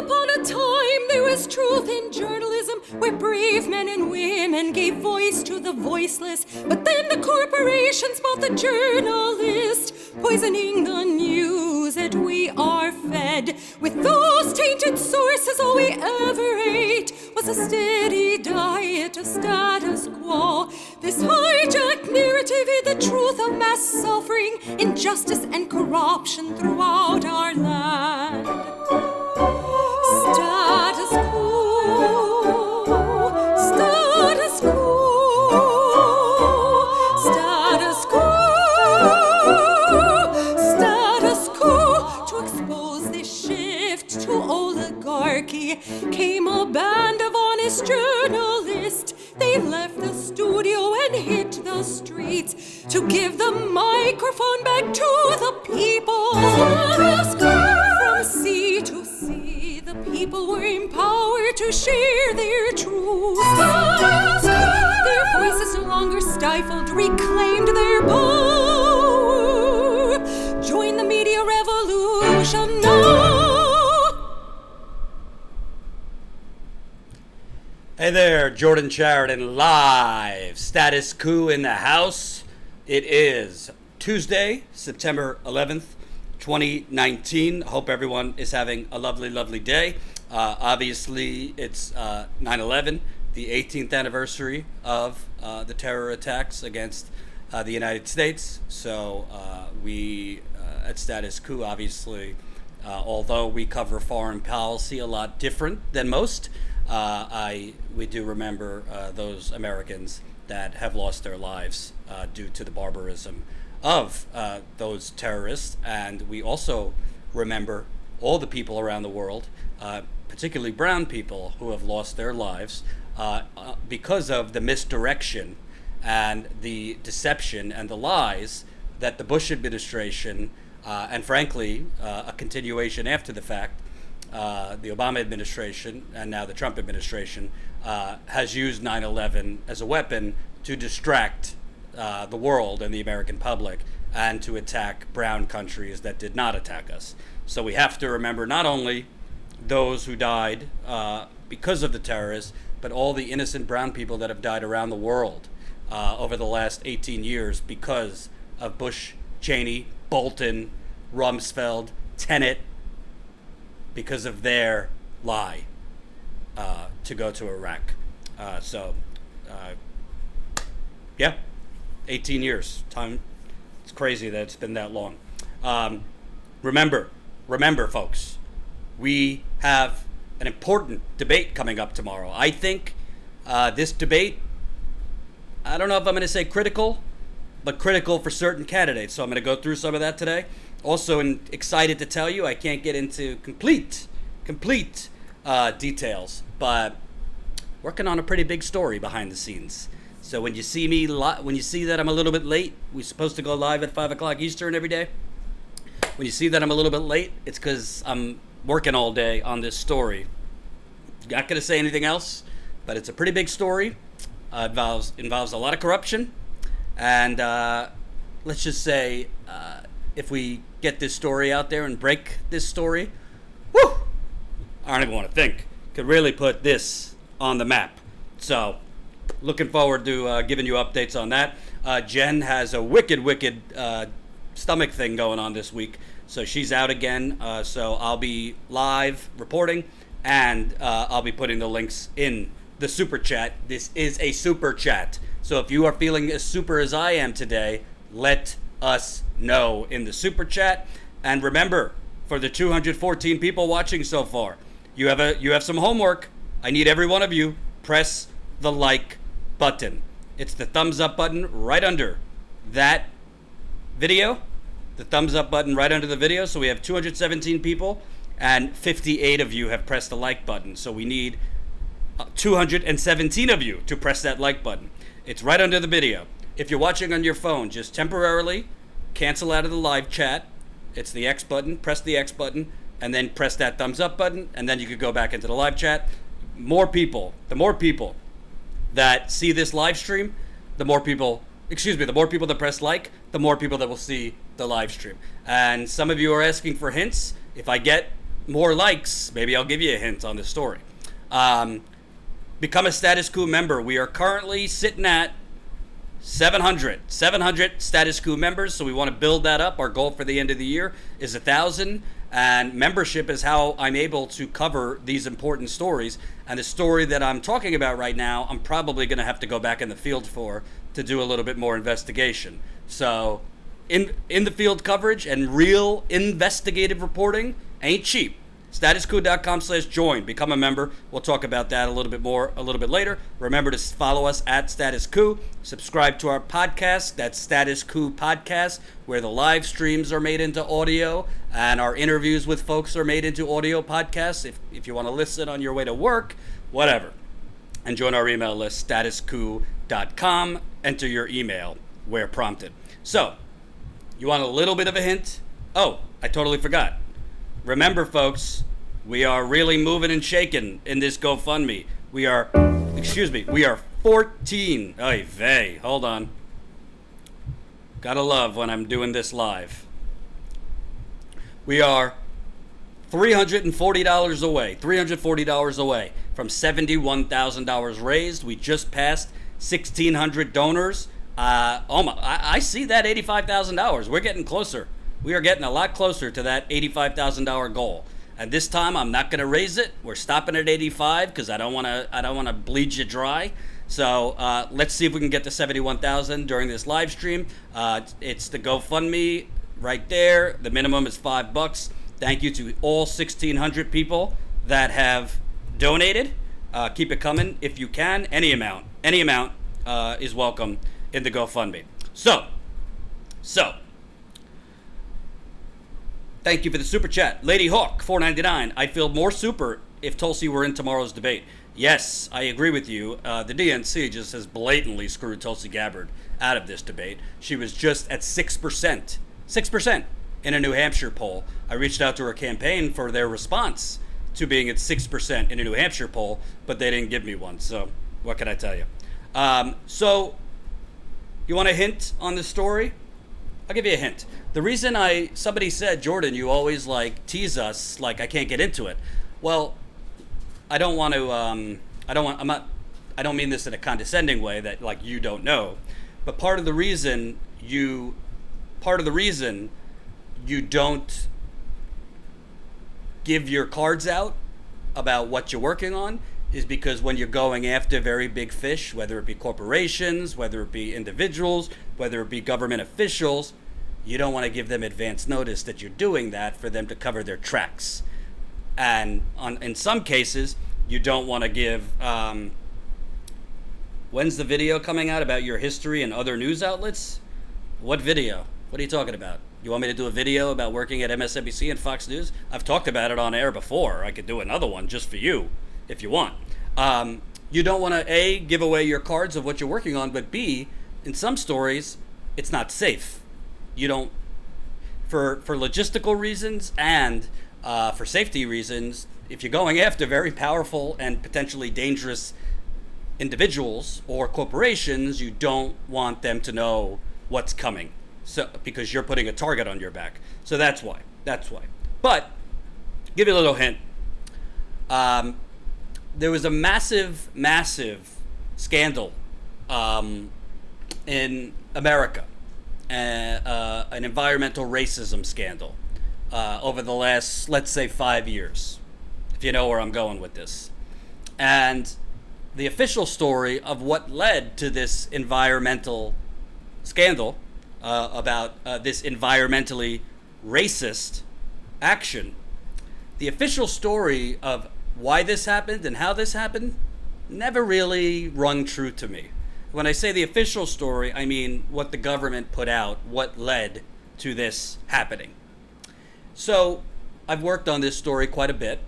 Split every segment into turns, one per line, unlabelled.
upon a time there was truth in journalism, where brave men and women gave voice to the voiceless. But then the corporations bought the journalist, poisoning the news that we are fed. With those tainted sources, all we ever ate was a steady diet of status quo. This hijacked narrative hid the truth of mass suffering, injustice and corruption throughout our land. Status quo, status quo, status quo, status quo. To expose this shift to oligarchy came a band of honest journalists. They left the studio and hit the streets to give the microphone back to the people. From sea to sea, the people were empowered to share their truth. Their voices no longer stifled, reclaimed their power. Join the media revolution now.
Hey there, Jordan Sheridan live. Status Coup in the house. It is Tuesday, September 11th, 2019. Hope everyone is having a lovely, lovely day. Obviously, it's 9/11, the 18th anniversary of the terror attacks against the United States. So we at Status Coup, obviously, although we cover foreign policy a lot different than most, we do remember those Americans that have lost their lives due to the barbarism of those terrorists, and we also remember all the people around the world, particularly brown people, who have lost their lives because of the misdirection and the deception and the lies that the Bush administration, and frankly, a continuation after the fact, the Obama administration and now the Trump administration has used 9/11 as a weapon to distract the world and the American public and to attack brown countries that did not attack us. So we have to remember not only those who died because of the terrorists, but all the innocent brown people that have died around the world over the last 18 years because of Bush, Cheney, Bolton, Rumsfeld, Tenet, because of their lie to go to Iraq. Yeah, 18 years. Time. It's crazy that it's been that long. Remember, folks, we have an important debate coming up tomorrow. I think this debate, I don't know if I'm going to say critical, but critical for certain candidates. So I'm going to go through some of that today. Also, excited to tell you, I can't get into complete details, but working on a pretty big story behind the scenes. So when you see that I'm a little bit late, we're supposed to go live at 5 o'clock Eastern every day. When you see that I'm a little bit late, it's because I'm working all day on this story. Not going to say anything else, but it's a pretty big story. Involves a lot of corruption, and let's just say if we get this story out there and break this story, whew, I don't even want to think. Could really put this on the map. So, looking forward to giving you updates on that. Jen has a wicked stomach thing going on this week, so she's out again. So I'll be live reporting, and I'll be putting the links in the super chat. This is a super chat, so if you are feeling as super as I am today, let us know in the super chat. And remember, for the 214 people watching so far, you have some homework. I need every one of you press the like button. It's the thumbs up button right under that video. The thumbs up button right under the video. So we have 217 people, and 58 of you have pressed the like button. So we need 217 of you to press that like button. It's right under the video. If you're watching on your phone, just temporarily cancel out of the live chat. It's the X button. Press the X button, and then press that thumbs up button, and then you could go back into the live chat. The more people that see this live stream, the more people that press like, the more people that will see the live stream. And some of you are asking for hints. If I get more likes, maybe I'll give you a hint on the story. Become a Status Coup member. We are currently sitting at 700 Status Coup members, so we want to build that up. Our goal for the end of the year is 1,000, and membership is how I'm able to cover these important stories. And the story that I'm talking about right now, I'm probably going to have to go back in the field for to do a little bit more investigation. So in the field coverage and real investigative reporting ain't cheap. StatusCool.com/join. Become a member. We'll talk about that a little bit more a little bit later. Remember to follow us at Status Coup. Subscribe to our podcast. That's Status Coup Podcast, where the live streams are made into audio and our interviews with folks are made into audio podcasts. If you want to listen on your way to work, whatever. And join our email list, statuscoup.com. Enter your email where prompted. So, you want a little bit of a hint? Oh, I totally forgot. Remember, folks, we are really moving and shaking in this GoFundMe. We are 14. Oy vey, hold on. Gotta love when I'm doing this live. We are $340 away from $71,000 raised. We just passed 1,600 donors. I see that $85,000. We're getting closer. We are getting a lot closer to that $85,000 goal. And this time I'm not going to raise it. We're stopping at 85 because I don't want to bleed you dry. So let's see if we can get to 71,000 during this live stream. It's the GoFundMe right there. The minimum is $5. Thank you to all 1,600 people that have donated. Keep it coming if you can. Any amount is welcome in the GoFundMe. So. Thank you for the super chat. Lady Hawk, $4.99. I'd feel more super if Tulsi were in tomorrow's debate. Yes, I agree with you. The DNC just has blatantly screwed Tulsi Gabbard out of this debate. She was just at 6%. 6% in a New Hampshire poll. I reached out to her campaign for their response to being at 6% in a New Hampshire poll, but they didn't give me one. So what can I tell you? So you want a hint on this story? I'll give you a hint. The reason somebody said, Jordan, you always tease us, I can't get into it. Well, I don't mean this in a condescending way that you don't know, but part of the reason you don't give your cards out about what you're working on is because when you're going after very big fish, whether it be corporations, whether it be individuals, whether it be government officials, you don't want to give them advance notice that you're doing that for them to cover their tracks. And in some cases, you don't want to give... when's the video coming out about your history and other news outlets? What video? What are you talking about? You want me to do a video about working at MSNBC and Fox News? I've talked about it on air before. I could do another one just for you if you want. You don't want to, A, give away your cards of what you're working on, but B, in some stories, it's not safe. You don't, for logistical reasons and for safety reasons, if you're going after very powerful and potentially dangerous individuals or corporations, you don't want them to know what's coming. So because you're putting a target on your back. So that's why. But give you a little hint. There was a massive scandal in America. An environmental racism scandal over the last, let's say, 5 years, if you know where I'm going with this. And the official story of what led to this environmental scandal about this environmentally racist action, the official story of why this happened and how this happened never really rung true to me. When I say the official story, I mean what the government put out, what led to this happening. So I've worked on this story quite a bit,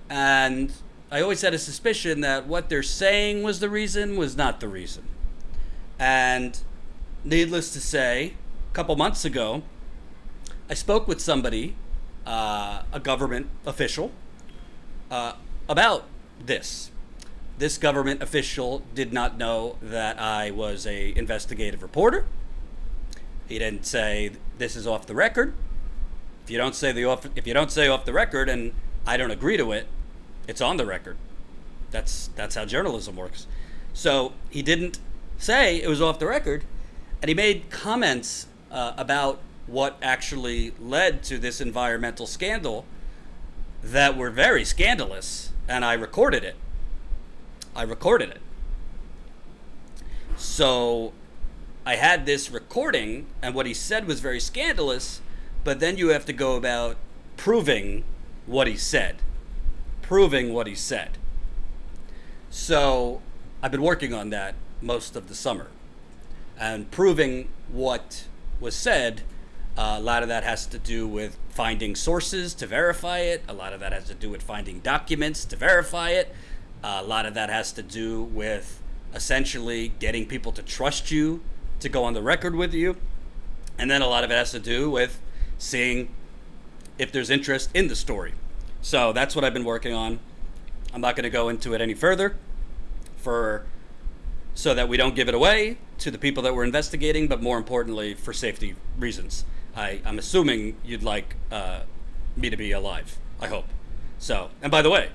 and I always had a suspicion that what they're saying was the reason was not the reason. And needless to say, a couple months ago, I spoke with somebody, a government official, about this. This government official did not know that I was a investigative reporter. He didn't say this is off the record. If you don't say off the record and I don't agree to it, it's on the record. That's how journalism works. So he didn't say it was off the record, and he made comments about what actually led to this environmental scandal that were very scandalous, and I recorded it. So I had this recording, and what he said was very scandalous, but then you have to go about proving what he said. So I've been working on that most of the summer, and proving what was said. A lot of that has to do with finding sources to verify it. A lot of that has to do with finding documents to verify it. A lot of that has to do with essentially getting people to trust you to go on the record with you. And then a lot of it has to do with seeing if there's interest in the story. So that's what I've been working on. I'm not going to go into it any further so that we don't give it away to the people that we're investigating, but more importantly, for safety reasons. I'm assuming you'd like me to be alive. I hope. So, and by the way,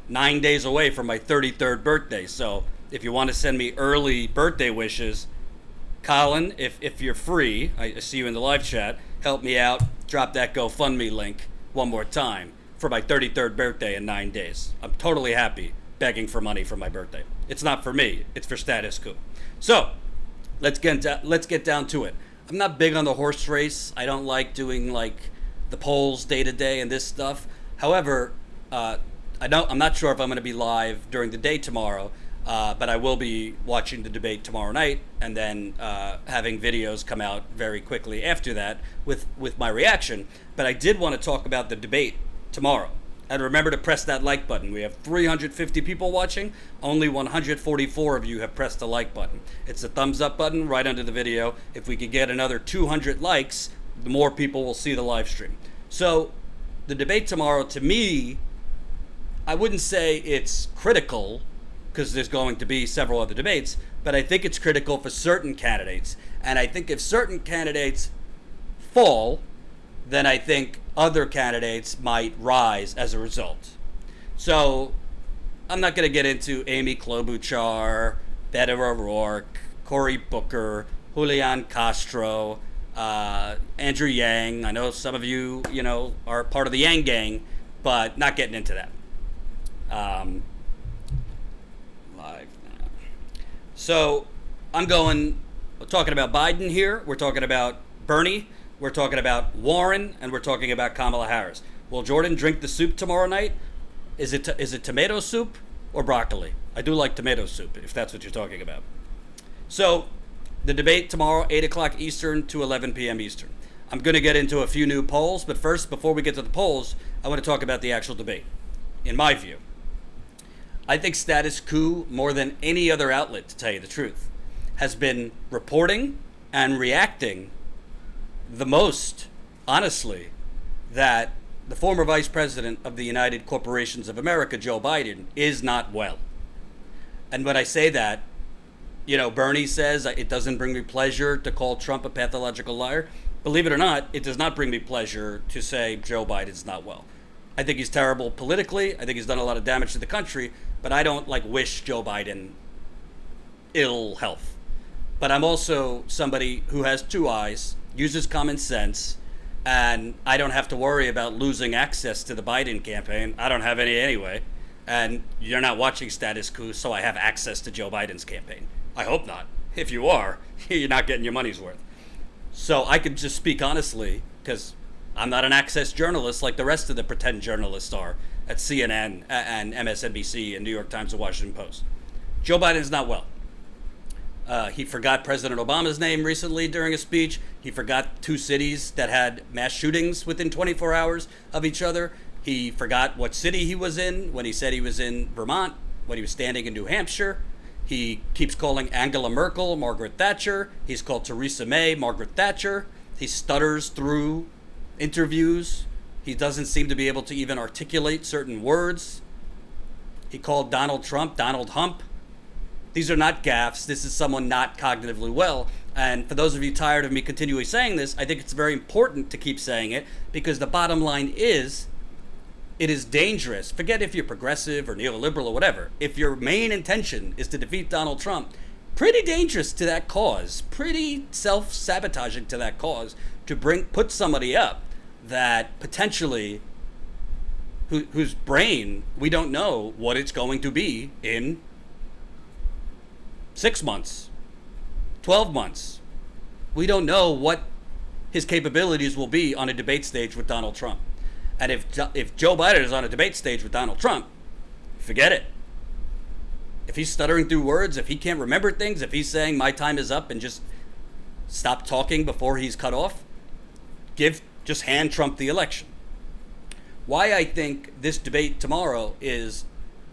9 days away from my 33rd birthday. So if you want to send me early birthday wishes, Colin, if you're free, I see you in the live chat, help me out. Drop that GoFundMe link one more time for my 33rd birthday in 9 days. I'm totally happy begging for money for my birthday. It's not for me. It's for Status Coup. So let's get down to it. I'm not big on the horse race. I don't like doing like the polls day to day and this stuff. However, I'm not sure if I'm going to be live during the day tomorrow, but I will be watching the debate tomorrow night and then having videos come out very quickly after that with my reaction. But I did want to talk about the debate tomorrow. And remember to press that like button. We have 350 people watching. Only 144 of you have pressed the like button. It's the thumbs up button right under the video. If we could get another 200 likes, the more people will see the live stream. So the debate tomorrow, to me, I wouldn't say it's critical because there's going to be several other debates, but I think it's critical for certain candidates. And I think if certain candidates fall, then I think other candidates might rise as a result. So I'm not going to get into Amy Klobuchar, Beto O'Rourke, Cory Booker, Julian Castro, Andrew Yang. I know some of you, are part of the Yang gang, but not getting into that. Live now. So we're talking about Biden here. We're talking about Bernie. We're talking about Warren, and we're talking about Kamala Harris. Will Jordan drink the soup tomorrow night? Is it tomato soup or broccoli? I do like tomato soup, if that's what you're talking about. So the debate tomorrow, 8 o'clock Eastern to 11 p.m. Eastern. I'm going to get into a few new polls, but first, before we get to the polls, I want to talk about the actual debate. In my view, I think Status Coup, more than any other outlet, to tell you the truth, has been reporting and reacting the most, honestly, that the former Vice President of the United Corporations of America, Joe Biden, is not well. And when I say that, Bernie says it doesn't bring me pleasure to call Trump a pathological liar. Believe it or not, it does not bring me pleasure to say Joe Biden's not well. I think he's terrible politically. I think he's done a lot of damage to the country, but I don't wish Joe Biden ill health. But I'm also somebody who has two eyes, uses common sense, and I don't have to worry about losing access to the Biden campaign. I don't have any anyway. And you're not watching Status Coup, so I have access to Joe Biden's campaign. I hope not. If you are, you're not getting your money's worth. So I can just speak honestly, because I'm not an access journalist like the rest of the pretend journalists are at CNN and MSNBC and New York Times and Washington Post. Joe Biden's not well. He forgot President Obama's name recently during a speech. He forgot two cities that had mass shootings within 24 hours of each other. He forgot what city he was in when he said he was in Vermont, when he was standing in New Hampshire. He keeps calling Angela Merkel Margaret Thatcher. He's called Theresa May Margaret Thatcher. He stutters through interviews. He doesn't seem to be able to even articulate certain words. He called Donald Trump Donald Hump. These are not gaffes. This is someone not cognitively well. And for those of you tired of me continually saying this, I think it's very important to keep saying it, because the bottom line is it is dangerous. Forget if you're progressive or neoliberal or whatever. If your main intention is to defeat Donald Trump, pretty dangerous to that cause, pretty self-sabotaging to that cause to put somebody up that potentially whose brain we don't know what it's going to be in 6 months, 12 months. We don't know what his capabilities will be on a debate stage with Donald Trump. And if Joe Biden is on a debate stage with Donald Trump, forget it. If he's stuttering through words, if he can't remember things, if he's saying my time is up and just stop talking before he's cut off, just hand Trump the election. Why I think this debate tomorrow is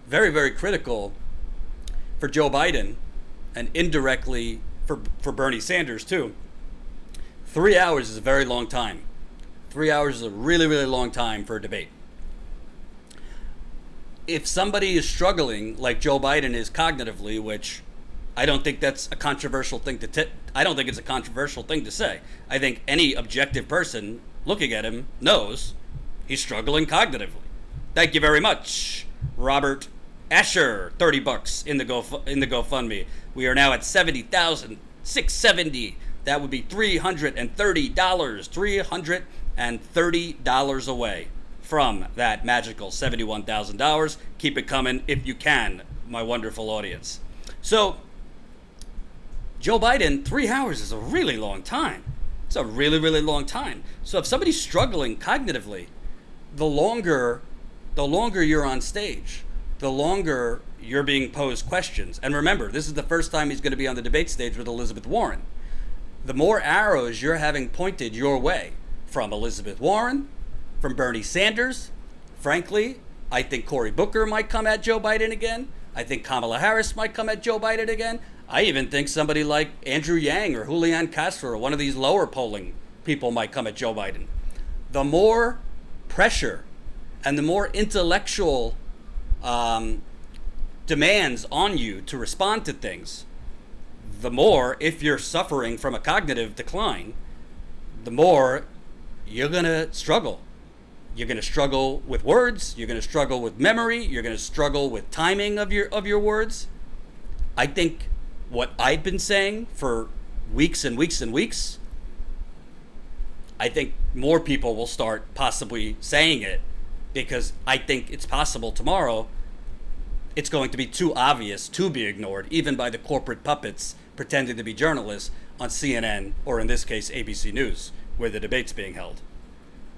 very, very critical for Joe Biden and indirectly for Bernie Sanders too. 3 hours is a very long time. 3 hours is a really, really long time for a debate. If somebody is struggling like Joe Biden is cognitively, which I don't think that's a controversial thing I don't think it's a controversial thing to say. I think any objective person looking at him knows he's struggling cognitively. Thank you very much, Robert Asher. $30 in the GoFundMe. We are now at 70,670. That would be $330. $330 away from that magical $71,000. Keep it coming if you can, my wonderful audience. So, Joe Biden, 3 hours is a really long time. It's a really, really long time. So if somebody's struggling cognitively, the longer you're on stage, the longer you're being posed questions. And remember, this is the first time he's going to be on the debate stage with Elizabeth Warren. The more arrows you're having pointed your way from Elizabeth Warren, from Bernie Sanders, frankly, I think Cory Booker might come at Joe Biden again. I think Kamala Harris might come at Joe Biden again. I even think somebody like Andrew Yang or Julian Castro or one of these lower polling people might come at Joe Biden. The more pressure and the more intellectual demands on you to respond to things, the more, if you're suffering from a cognitive decline, the more you're going to struggle. You're going to struggle with words. You're going to struggle with memory. You're going to struggle with timing of your words. I think what I've been saying for weeks and weeks and weeks, I think more people will start possibly saying it, because I think it's possible tomorrow it's going to be too obvious to be ignored, even by the corporate puppets pretending to be journalists on CNN, or in this case, ABC News, where the debate's being held.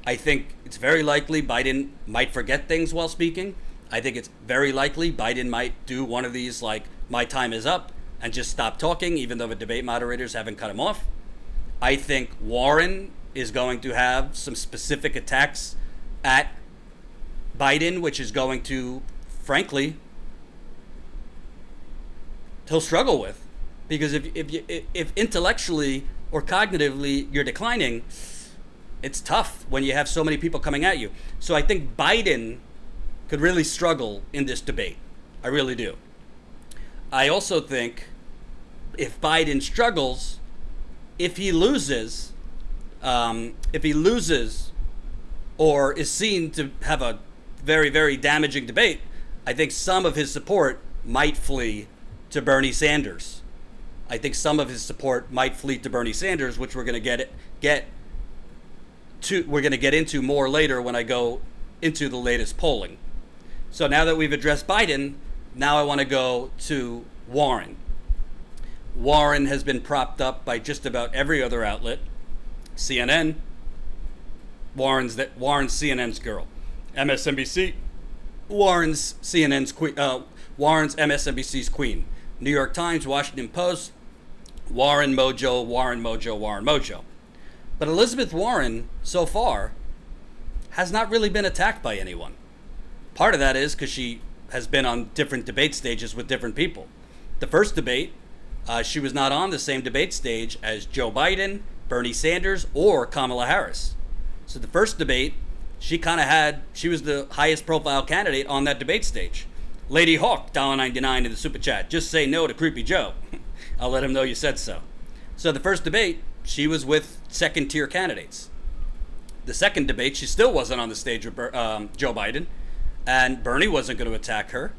I think it's very likely Biden might forget things while speaking. I think it's very likely Biden might do one of these, like, my time is up, and just stop talking, even though the debate moderators haven't cut him off. I think Warren is going to have some specific attacks at Biden, which is going to, frankly, he'll struggle with. Because if intellectually or cognitively you're declining, it's tough when you have so many people coming at you. So I think Biden could really struggle in this debate. I really do. I also think if Biden struggles, if he loses, or is seen to have a very, very damaging debate, I think some of his support might flee to Bernie Sanders. I think some of his support might flee to Bernie Sanders, which we're going to get into more later when I go into the latest polling. So now that we've addressed Biden, now I want to go to Warren. Warren has been propped up by just about every other outlet. CNN, Warren's CNN's girl. MSNBC, Warren's CNN's queen. Warren's MSNBC's queen. New York Times, Washington Post, Warren Mojo, Warren Mojo, Warren Mojo. But Elizabeth Warren, so far, has not really been attacked by anyone. Part of that is because she has been on different debate stages with different people. The first debate, she was not on the same debate stage as Joe Biden, Bernie Sanders, or Kamala Harris. So the first debate, she was the highest profile candidate on that debate stage. Lady Hawk, $1.99 in the super chat. Just say no to Creepy Joe. I'll let him know you said so. So the first debate, she was with second tier candidates. The second debate, she still wasn't on the stage with Joe Biden, and Bernie wasn't going to attack her,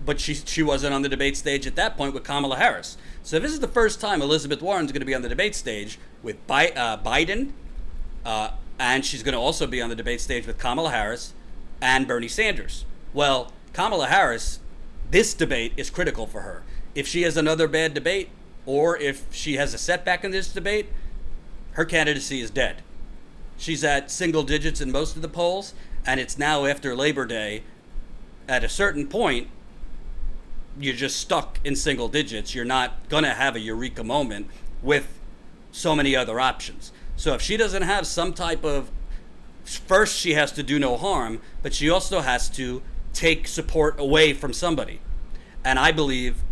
but she wasn't on the debate stage at that point with Kamala Harris. So this is the first time Elizabeth Warren's going to be on the debate stage with Biden, and she's going to also be on the debate stage with Kamala Harris and Bernie Sanders. Well, Kamala Harris, this debate is critical for her. If she has another bad debate, or if she has a setback in this debate, her candidacy is dead. She's at single digits in most of the polls, and it's now after Labor Day. At a certain point, you're just stuck in single digits. You're not going to have a eureka moment with so many other options. So if she doesn't have some type of, first she has to do no harm, but she also has to take support away from somebody. And I believe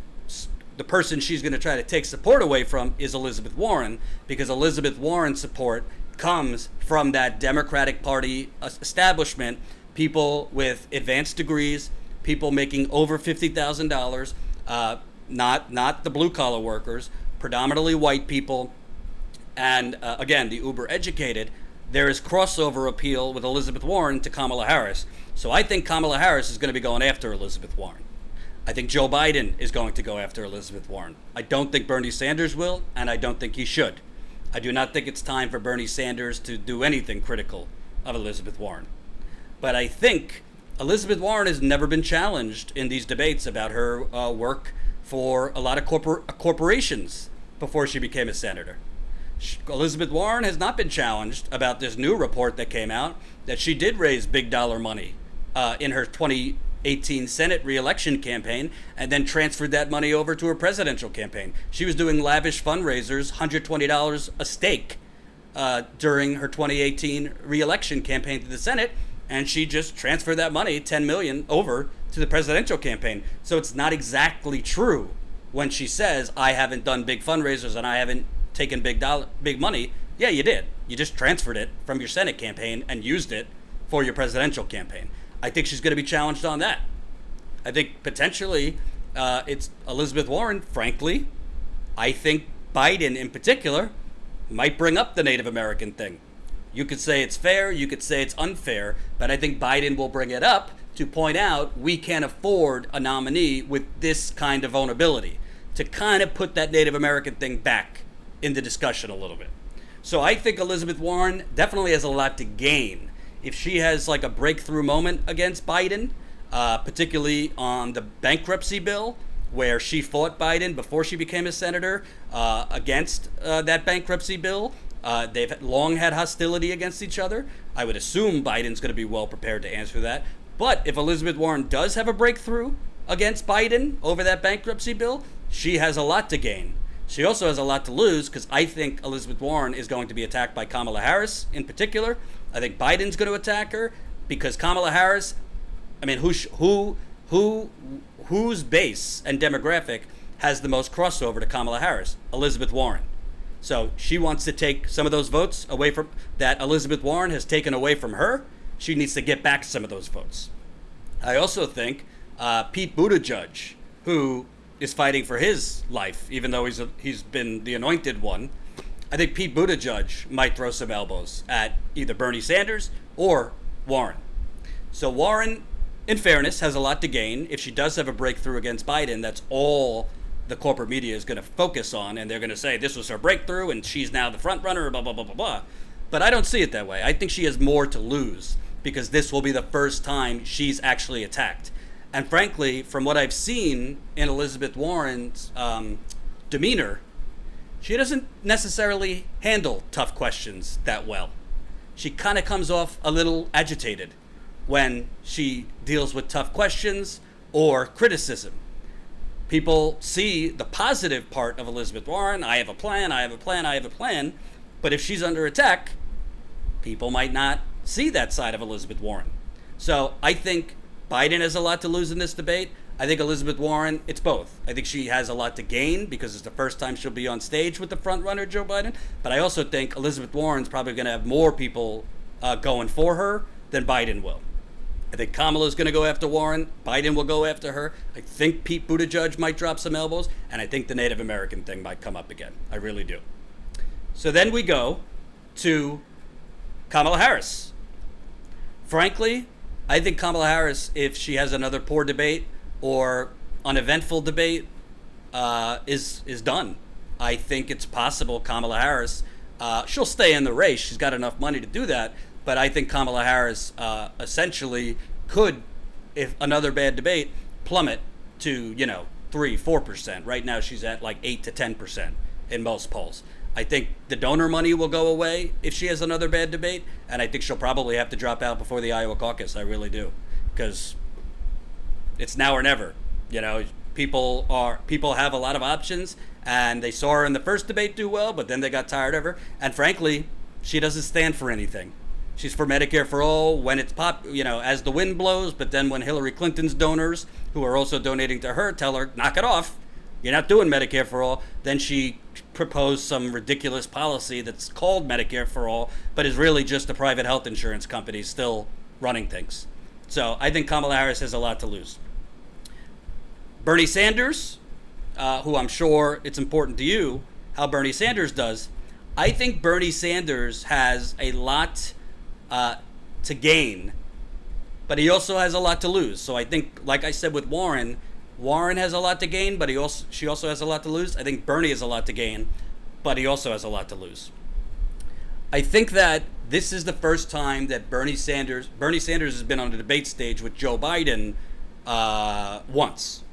the person she's going to try to take support away from is Elizabeth Warren, because Elizabeth Warren's support comes from that Democratic Party establishment, people with advanced degrees, people making over $50,000, not the blue collar workers, predominantly white people, and again, the uber educated. There is crossover appeal with Elizabeth Warren to Kamala Harris. So I think Kamala Harris is going to be going after Elizabeth Warren. I think Joe Biden is going to go after Elizabeth Warren. I don't think Bernie Sanders will, and I don't think he should. I do not think it's time for Bernie Sanders to do anything critical of Elizabeth Warren. But I think Elizabeth Warren has never been challenged in these debates about her work for a lot of corporations before she became a senator. Elizabeth Warren has not been challenged about this new report that came out that she did raise big dollar money in her 2018 Senate re-election campaign and then transferred that money over to her presidential campaign. She was doing lavish fundraisers, $120 a stake during her 2018 re-election campaign to the Senate, and she just transferred that money, $10 million, over to the presidential campaign. So it's not exactly true when she says, I haven't done big fundraisers and I haven't taken big money. Yeah, you did. You just transferred it from your Senate campaign and used it for your presidential campaign. I think she's going to be challenged on that. I think potentially it's Elizabeth Warren, frankly. I think Biden in particular might bring up the Native American thing. You could say it's fair, you could say it's unfair, but I think Biden will bring it up to point out we can't afford a nominee with this kind of vulnerability, to kind of put that Native American thing back in the discussion a little bit. So I think Elizabeth Warren definitely has a lot to gain if she has like a breakthrough moment against Biden, particularly on the bankruptcy bill, where she fought Biden before she became a senator against that bankruptcy bill. They've long had hostility against each other. I would assume Biden's going to be well prepared to answer that. But if Elizabeth Warren does have a breakthrough against Biden over that bankruptcy bill, she has a lot to gain. She also has a lot to lose, because I think Elizabeth Warren is going to be attacked by Kamala Harris in particular. I think Biden's going to attack her because Kamala Harris, I mean, whose base and demographic has the most crossover to Kamala Harris? Elizabeth Warren. So she wants to take some of those votes away from that Elizabeth Warren has taken away from her. She needs to get back some of those votes. I also think Pete Buttigieg, who is fighting for his life, even though he's been the anointed one, I think Pete Buttigieg might throw some elbows at either Bernie Sanders or Warren. So Warren, in fairness, has a lot to gain. If she does have a breakthrough against Biden, that's all the corporate media is going to focus on, and they're going to say this was her breakthrough and she's now the front runner, blah, blah, blah, blah, blah. But I don't see it that way. I think she has more to lose because this will be the first time she's actually attacked. And frankly, from what I've seen in Elizabeth Warren's demeanor, she doesn't necessarily handle tough questions that well. She kind of comes off a little agitated when she deals with tough questions or criticism. People see the positive part of Elizabeth Warren. I have a plan, I have a plan, I have a plan. But if she's under attack, people might not see that side of Elizabeth Warren. So I think Biden has a lot to lose in this debate. I think Elizabeth Warren, it's both. I think she has a lot to gain because it's the first time she'll be on stage with the front runner, Joe Biden. But I also think Elizabeth Warren's probably going to have more people going for her than Biden will. I think Kamala's going to go after Warren. Biden will go after her. I think Pete Buttigieg might drop some elbows. And I think the Native American thing might come up again. I really do. So then we go to Kamala Harris. Frankly, I think Kamala Harris, if she has another poor debate or uneventful debate, is done. I think it's possible Kamala Harris, she'll stay in the race. She's got enough money to do that. But I think Kamala Harris essentially could, if another bad debate, plummet to, 3-4%. Right now she's at like 8 to 10% in most polls. I think the donor money will go away if she has another bad debate, and I think she'll probably have to drop out before the Iowa caucus. I really do, because it's now or never. People have a lot of options, and they saw her in the first debate do well, but then they got tired of her. And frankly, she doesn't stand for anything. She's for Medicare for all when it's as the wind blows, but then when Hillary Clinton's donors, who are also donating to her, tell her, knock it off, you're not doing Medicare for all, then she proposed some ridiculous policy that's called Medicare for all, but is really just a private health insurance company still running things. So I think Kamala Harris has a lot to lose. Bernie Sanders, who I'm sure it's important to you how Bernie Sanders does, I think Bernie Sanders has a lot to gain, but he also has a lot to lose. So I think, like I said with Warren has a lot to gain, but she also has a lot to lose. I think Bernie has a lot to gain, but he also has a lot to lose. I think that this is the first time that Bernie Sanders has been on the debate stage with Joe Biden once.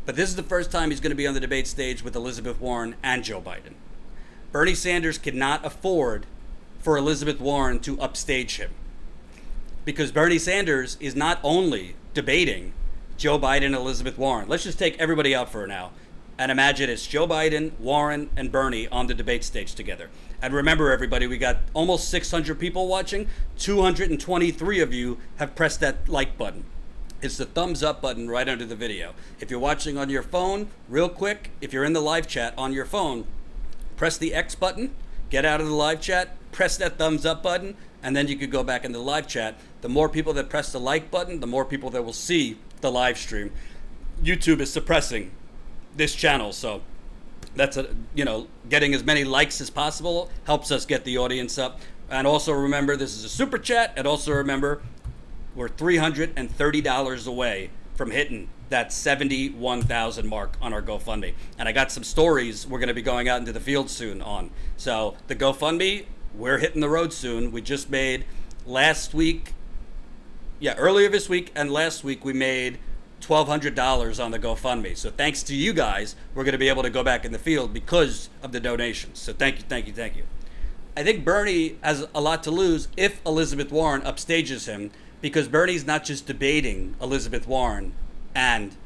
But this is the first time he's going to be on the debate stage with Elizabeth Warren and Joe Biden. Bernie Sanders cannot afford for Elizabeth Warren to upstage him, because Bernie Sanders is not only debating Joe Biden and Elizabeth Warren. Let's just take everybody out for now and imagine it's Joe Biden, Warren, and Bernie on the debate stage together. And remember, everybody, we got almost 600 people watching. 223 of you have pressed that like button. It's the thumbs up button right under the video. If you're watching on your phone, real quick, if you're in the live chat on your phone, press the X button, get out of the live chat, press that thumbs up button, and then you could go back into the live chat. The more people that press the like button, the more people that will see the live stream. YouTube is suppressing this channel, so that's getting as many likes as possible helps us get the audience up. And also remember, this is a super chat, and also remember, we're $330 away from hitting that 71,000 mark on our GoFundMe. And I got some stories we're going to be going out into the field soon on. So the GoFundMe, we're hitting the road soon. We just made earlier this week and last week we made $1,200 on the GoFundMe. So thanks to you guys, we're going to be able to go back in the field because of the donations. So thank you. I think Bernie has a lot to lose if Elizabeth Warren upstages him, because Bernie's not just debating Elizabeth Warren and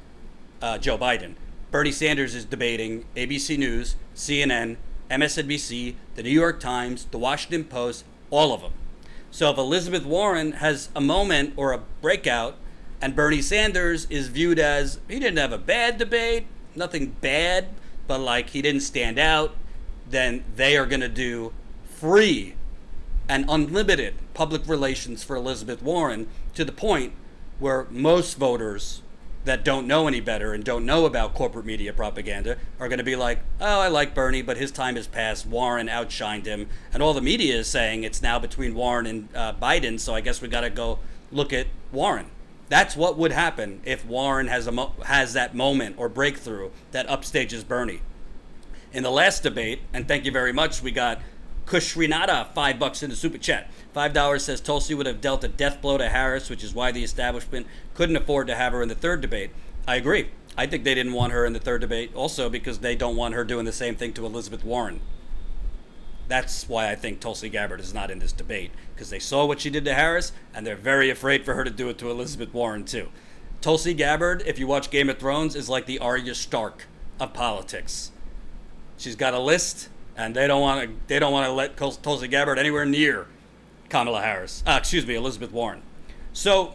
Joe Biden. Bernie Sanders is debating ABC News, CNN, MSNBC, the New York Times, the Washington Post, all of them. So if Elizabeth Warren has a moment or a breakout, and Bernie Sanders is viewed as, he didn't have a bad debate, nothing bad, but like he didn't stand out, then they are going to do free and unlimited public relations for Elizabeth Warren, to the point where most voters that don't know any better and don't know about corporate media propaganda are going to be like, oh, I like Bernie, but his time has passed. Warren outshined him. And all the media is saying it's now between Warren and Biden, so I guess we got to go look at Warren. That's what would happen if Warren has that moment or breakthrough that upstages Bernie. In the last debate, and thank you very much, we got Kushrinata, $5 in the super chat. $5 says Tulsi would have dealt a death blow to Harris, which is why the establishment couldn't afford to have her in the third debate. I agree. I think they didn't want her in the third debate also because they don't want her doing the same thing to Elizabeth Warren. That's why I think Tulsi Gabbard is not in this debate, because they saw what she did to Harris, and they're very afraid for her to do it to Elizabeth Warren too. Tulsi Gabbard, if you watch Game of Thrones, is like the Arya Stark of politics. She's got a list, and they don't want to let Tulsi Gabbard anywhere near Kamala Harris. Elizabeth Warren. So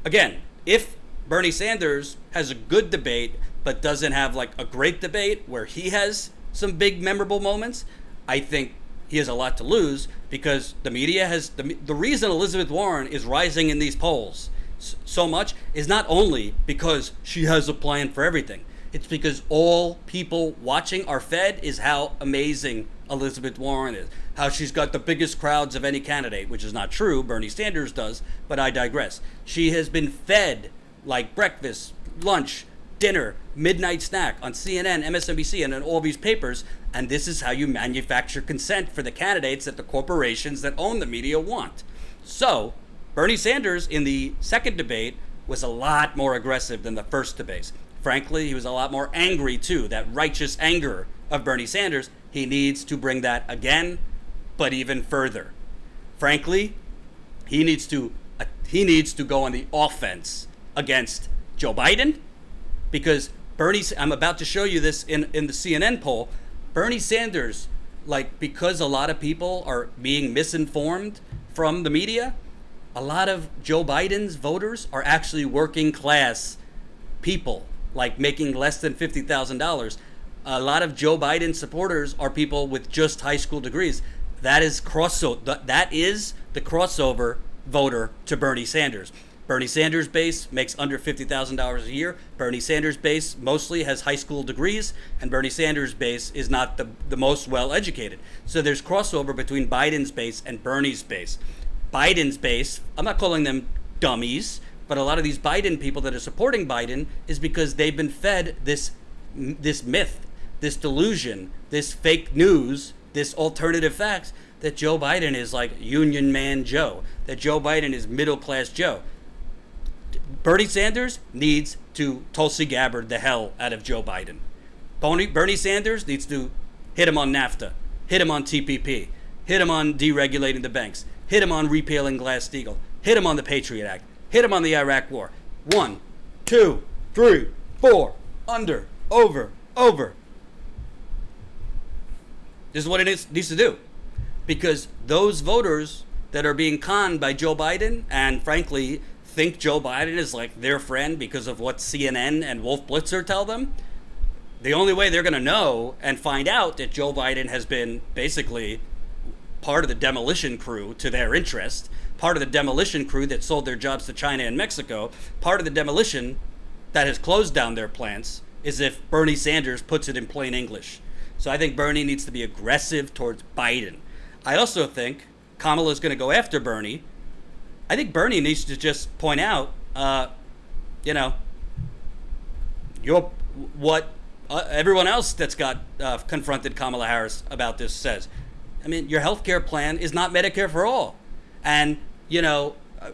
again, if Bernie Sanders has a good debate but doesn't have like a great debate where he has some big memorable moments, I think he has a lot to lose, because the media has the reason Elizabeth Warren is rising in these polls so much is not only because she has a plan for everything. It's because all people watching are fed is how amazing Elizabeth Warren is, how she's got the biggest crowds of any candidate, which is not true. Bernie Sanders does, but I digress. She has been fed like breakfast, lunch, dinner, midnight snack on CNN, MSNBC, and in all these papers, and this is how you manufacture consent for the candidates that the corporations that own the media want. So, Bernie Sanders in the second debate was a lot more aggressive than the first debate. Frankly, he was a lot more angry too. That righteous anger of Bernie Sanders, he needs to bring that again, but even further. Frankly, he needs to go on the offense against Joe Biden, because I'm about to show you this in the CNN poll. Bernie Sanders, because a lot of people are being misinformed from the media, a lot of Joe Biden's voters are actually working class people, making less than $50,000. A lot of Joe Biden supporters are people with just high school degrees. That is That is the crossover voter to Bernie Sanders. Bernie Sanders' base makes under $50,000 a year. Bernie Sanders' base mostly has high school degrees, and Bernie Sanders' base is not the most well-educated. So there's crossover between Biden's base and Bernie's base. Biden's base, I'm not calling them dummies, but a lot of these Biden people that are supporting Biden is because they've been fed this myth, this delusion, this fake news, this alternative facts that Joe Biden is like Union Man Joe, that Joe Biden is middle class Joe. Bernie Sanders needs to Tulsi Gabbard the hell out of Joe Biden. Bernie Sanders needs to hit him on NAFTA, hit him on TPP, hit him on deregulating the banks, hit him on repealing Glass-Steagall, hit him on the Patriot Act, hit him on the Iraq War. 1, 2, 3, 4, under, over. This is what it needs to do. Because those voters that are being conned by Joe Biden and frankly think Joe Biden is like their friend because of what CNN and Wolf Blitzer tell them, the only way they're going to know and find out that Joe Biden has been basically part of the demolition crew to their interest, part of the demolition crew that sold their jobs to China and Mexico, part of the demolition that has closed down their plants, is if Bernie Sanders puts it in plain English. So I think Bernie needs to be aggressive towards Biden. I also think Kamala's going to go after Bernie. I think Bernie needs to just point out, what everyone else that's got confronted Kamala Harris about this says. I mean, your health care plan is not Medicare for all. And,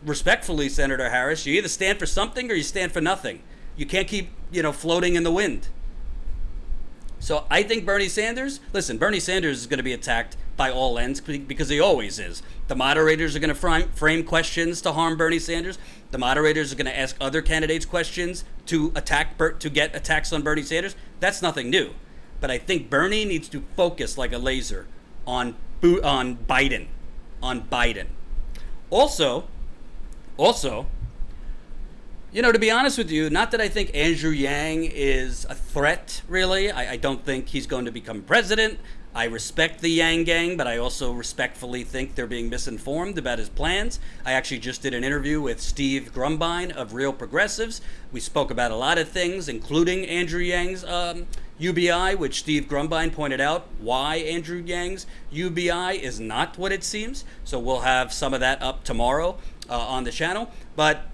respectfully, Senator Harris, you either stand for something or you stand for nothing. You can't keep, floating in the wind. So I think Bernie Sanders is going to be attacked by all ends because he always is. The moderators are going to frame questions to harm Bernie Sanders. The moderators are going to ask other candidates questions to get attacks on Bernie Sanders. That's nothing new. But I think Bernie needs to focus like a laser on Biden. Also, to be honest with you, not that I think Andrew Yang is a threat, really. I don't think he's going to become president. I respect the Yang gang, but I also respectfully think they're being misinformed about his plans. I actually just did an interview with Steve Grumbine of Real Progressives. We spoke about a lot of things, including Andrew Yang's UBI, which Steve Grumbine pointed out why Andrew Yang's UBI is not what it seems. So we'll have some of that up tomorrow on the channel. But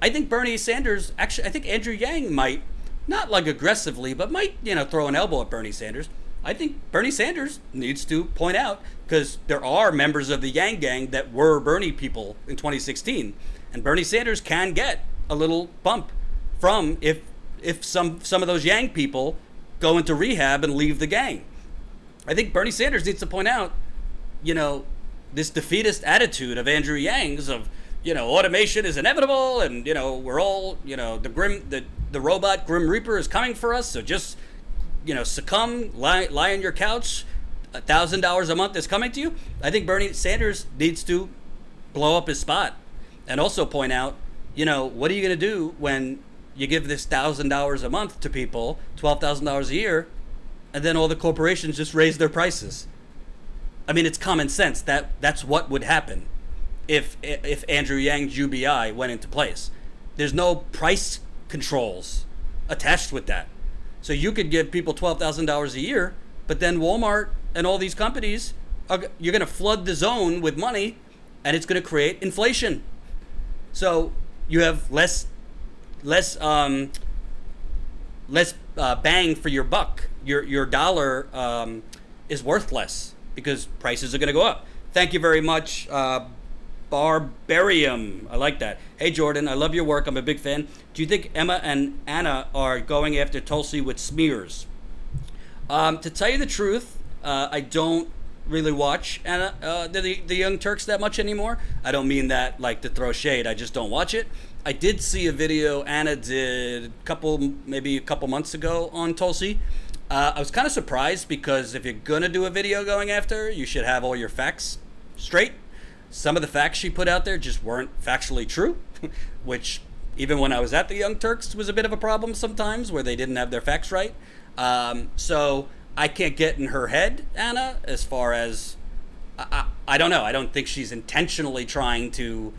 I think Bernie Sanders, I think Andrew Yang might, not aggressively, but might, throw an elbow at Bernie Sanders. I think Bernie Sanders needs to point out, because there are members of the Yang gang that were Bernie people in 2016, and Bernie Sanders can get a little bump from if some of those Yang people go into rehab and leave the gang. I think Bernie Sanders needs to point out, this defeatist attitude of Andrew Yang's of, automation is inevitable, and we're all, the robot Grim Reaper is coming for us, so just succumb, lie on your couch, $1,000 a month is coming to you. I think Bernie Sanders needs to blow up his spot and also point out, what are you going to do when you give this $1,000 a month to people, $12,000 a year, and then all the corporations just raise their prices? I mean, it's common sense that's what would happen if Andrew Yang's UBI went into place. There's no price controls attached with that. So you could give people $12,000 a year, but then Walmart and all these companies, you're going to flood the zone with money, and it's going to create inflation. So you have less bang for your buck. Your dollar is worth less because prices are going to go up. Thank you very much, Barbarium. I like that. Hey, Jordan, I love your work. I'm a big fan. Do you think Emma and Anna are going after Tulsi with smears? To tell you the truth, I don't really watch Anna, the Young Turks that much anymore. I don't mean that like to throw shade. I just don't watch it. I did see a video Anna did maybe a couple months ago on Tulsi. I was kind of surprised because if you're going to do a video going after her, you should have all your facts straight. Some of the facts she put out there just weren't factually true, which even when I was at the Young Turks was a bit of a problem sometimes where they didn't have their facts right. So I can't get in her head, Anna, as far as, I don't know. I don't think she's intentionally trying to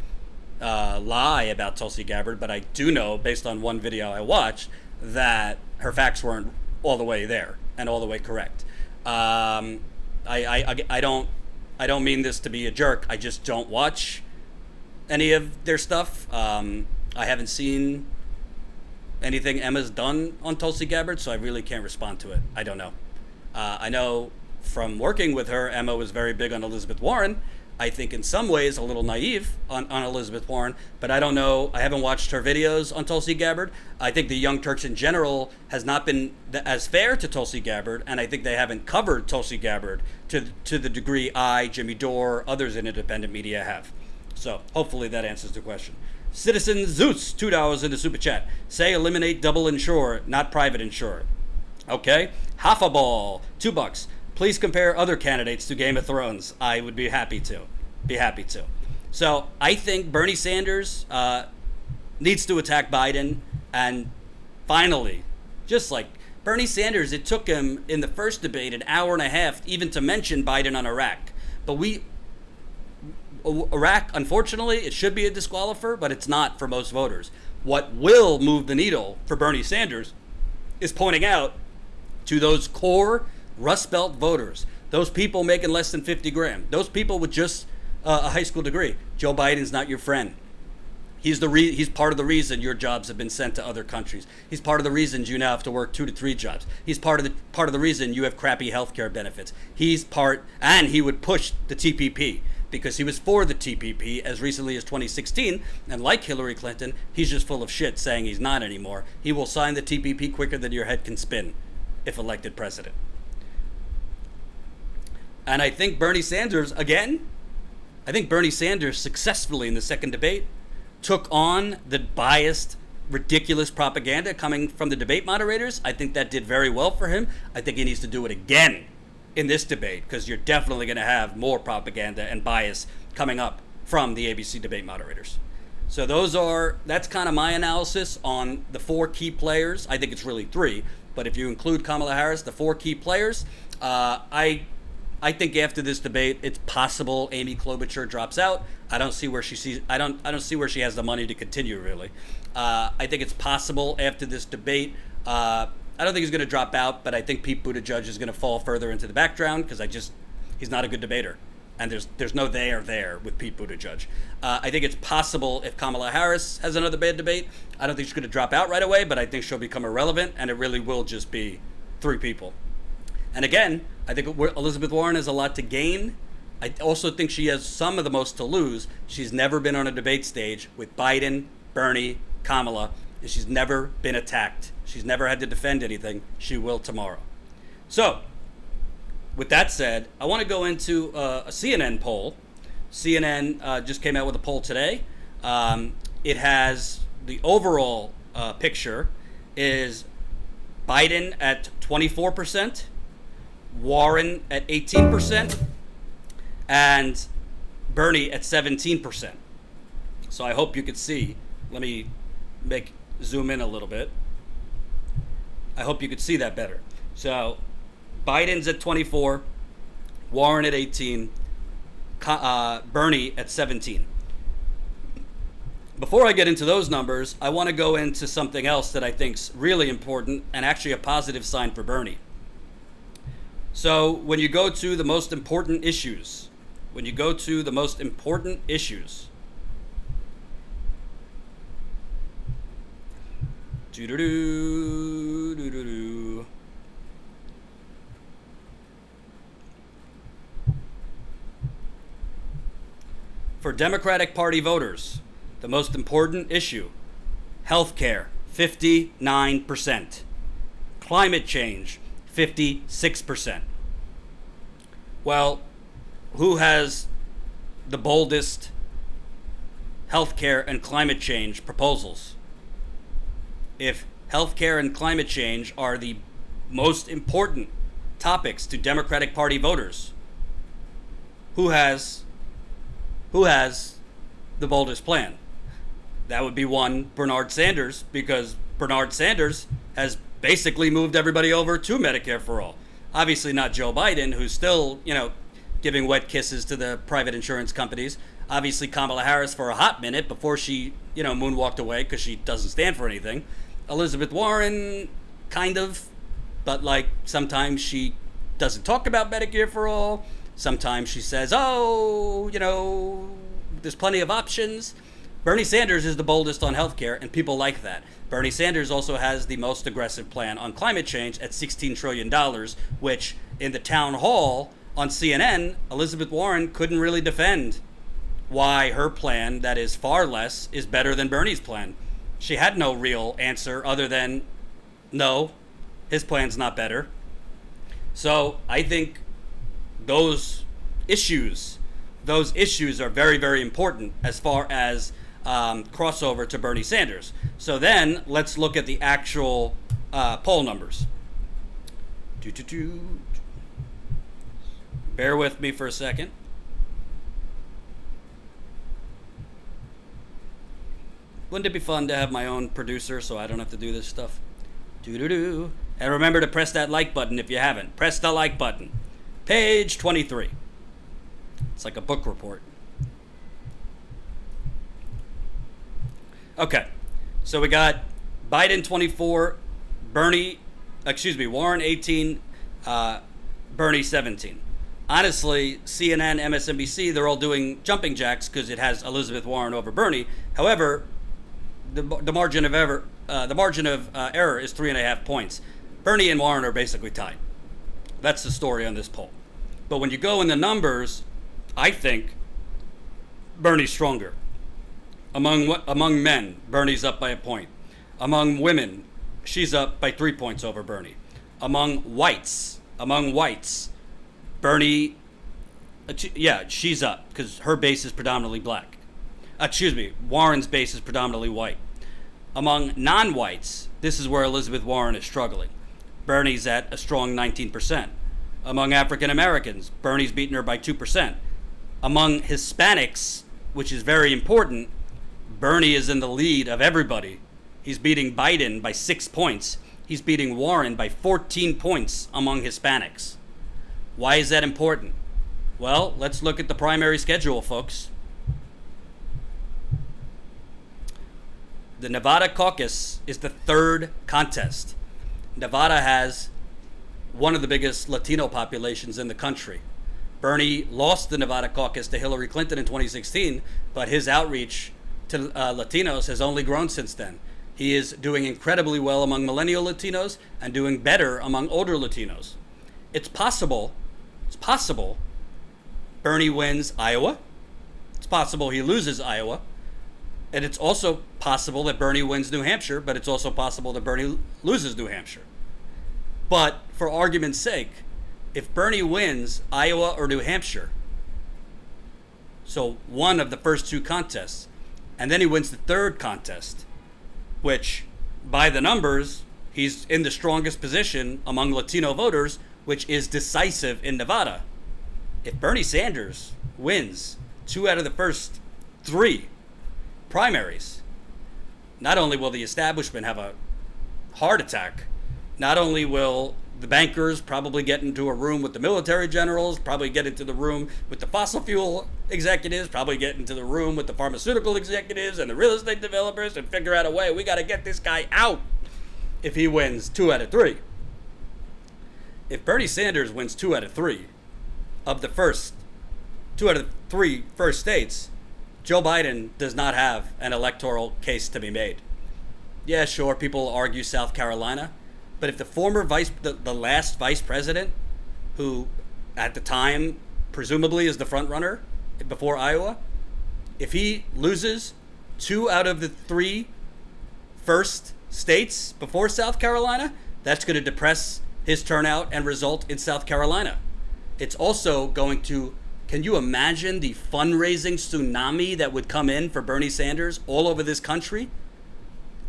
lie about Tulsi Gabbard, but I do know, based on one video I watched, that her facts weren't all the way there and all the way correct. I don't mean this to be a jerk. I just don't watch any of their stuff. I haven't seen anything Emma's done on Tulsi Gabbard, so I really can't respond to it. I don't know. I know from working with her, Emma was very big on Elizabeth Warren. I think in some ways a little naive on Elizabeth Warren, but I don't know. I haven't watched her videos on Tulsi Gabbard. I think the Young Turks in general has not been as fair to Tulsi Gabbard, and I think they haven't covered Tulsi Gabbard to the degree I, Jimmy Dore, others in independent media have. So hopefully that answers the question. Citizen Zeus, $2 in the super chat. Say eliminate double insure, not private insure. Okay. Half a ball, $2. Please compare other candidates to Game of Thrones. I would be happy to. So I think Bernie Sanders needs to attack Biden. And finally, just like Bernie Sanders, it took him in the first debate an hour and a half even to mention Biden on Iraq. But Iraq, unfortunately, it should be a disqualifier, but it's not for most voters. What will move the needle for Bernie Sanders is pointing out to those core Rust Belt voters, those people making less than 50 grand, those people with just a high school degree. Joe Biden's not your friend. He's part of the reason your jobs have been sent to other countries. He's part of the reasons you now have to work 2 to 3 jobs. He's part of the reason you have crappy health care benefits. And he would push the TPP because he was for the TPP as recently as 2016. And like Hillary Clinton, he's just full of shit saying he's not anymore. He will sign the TPP quicker than your head can spin if elected president. And I think Bernie Sanders successfully in the second debate took on the biased, ridiculous propaganda coming from the debate moderators. I think that did very well for him. I think he needs to do it again in this debate because you're definitely going to have more propaganda and bias coming up from the ABC debate moderators. So that's kind of my analysis on the 4 key players. I think it's really 3, but if you include Kamala Harris, the 4 key players, I think after this debate, it's possible Amy Klobuchar drops out. I don't see where she has the money to continue. Really, I think it's possible after this debate. I don't think he's going to drop out, but I think Pete Buttigieg is going to fall further into the background because he's not a good debater, and there's no there with Pete Buttigieg. I think it's possible if Kamala Harris has another bad debate. I don't think she's going to drop out right away, but I think she'll become irrelevant, and it really will just be 3 people. And again, I think Elizabeth Warren has a lot to gain. I also think she has some of the most to lose. She's never been on a debate stage with Biden, Bernie, Kamala, and she's never been attacked. She's never had to defend anything. She will tomorrow. So, with that said, I want to go into a CNN poll. CNN just came out with a poll today. It has the overall picture is Biden at 24%. Warren at 18%, and Bernie at 17%. So I hope you could see. Let me zoom in a little bit. I hope you could see that better. So Biden's at 24, Warren at 18, Bernie at 17. Before I get into those numbers, I want to go into something else that I think's really important and actually a positive sign for Bernie. So when you go to the most important issues, doo-doo-doo. For Democratic Party voters, the most important issue, healthcare, 59%. Climate change, 56%. Well, who has the boldest healthcare and climate change proposals? If healthcare and climate change are the most important topics to Democratic Party voters, who has the boldest plan? That would be one, Bernard Sanders, because Bernard Sanders has basically moved everybody over to Medicare for all. Obviously not Joe Biden, who's still, giving wet kisses to the private insurance companies. Obviously Kamala Harris for a hot minute before she, moonwalked away because she doesn't stand for anything. Elizabeth Warren, kind of, but sometimes she doesn't talk about Medicare for all. Sometimes she says, there's plenty of options. Bernie Sanders is the boldest on healthcare, and people like that. Bernie Sanders also has the most aggressive plan on climate change at $16 trillion, which in the town hall on CNN, Elizabeth Warren couldn't really defend why her plan, that is far less, is better than Bernie's plan. She had no real answer other than, no, his plan's not better. So I think those issues are very, very important as far as crossover to Bernie Sanders. So then let's look at the actual poll numbers. Bear with me for a second. Wouldn't it be fun to have my own producer so I don't have to do this stuff? And remember to press that like button if you haven't. Press the like button. Page 23. It's like a book report. Okay, so we got Biden 24, Warren 18, Bernie 17. Honestly, CNN, MSNBC, they're all doing jumping jacks because it has Elizabeth Warren over Bernie. However, the margin of error is 3.5 points. Bernie and Warren are basically tied. That's the story on this poll. But when you go in the numbers, I think Bernie's stronger. Among men, Bernie's up by a point. Among women, she's up by 3 points over Bernie. Among whites, Bernie, she's up because her base is predominantly black. Warren's base is predominantly white. Among non-whites, this is where Elizabeth Warren is struggling. Bernie's at a strong 19%. Among African Americans, Bernie's beaten her by 2%. Among Hispanics, which is very important, Bernie is in the lead of everybody. He's beating Biden by 6 points. He's beating Warren by 14 points among Hispanics. Why is that important? Well, let's look at the primary schedule, folks. The Nevada caucus is the third contest. Nevada has one of the biggest Latino populations in the country. Bernie lost the Nevada caucus to Hillary Clinton in 2016, but his outreach to Latinos has only grown since then. He is doing incredibly well among millennial Latinos and doing better among older Latinos. It's possible Bernie wins Iowa. It's possible he loses Iowa. And it's also possible that Bernie wins New Hampshire, but it's also possible that Bernie loses New Hampshire. But for argument's sake, if Bernie wins Iowa or New Hampshire, so one of the first two contests, and then he wins the third contest, which by the numbers, he's in the strongest position among Latino voters, which is decisive in Nevada. If Bernie Sanders wins 2 out of the first 3 primaries, not only will the establishment have a heart attack, not only will the bankers probably get into a room with the military generals, probably get into the room with the fossil fuel executives, probably get into the room with the pharmaceutical executives and the real estate developers and figure out a way, we got to get this guy out if he wins 2 out of 3. if Bernie Sanders wins two out of three of the first two out of three first states, Joe Biden does not have an electoral case to be made. Yeah, sure, people argue South Carolina, but if the former the last vice president, who at the time presumably is the front runner before Iowa, if he loses two out of the three first states before South Carolina, that's going to depress his turnout and result in South Carolina. It's also going to, can you imagine the fundraising tsunami that would come in for Bernie Sanders all over this country?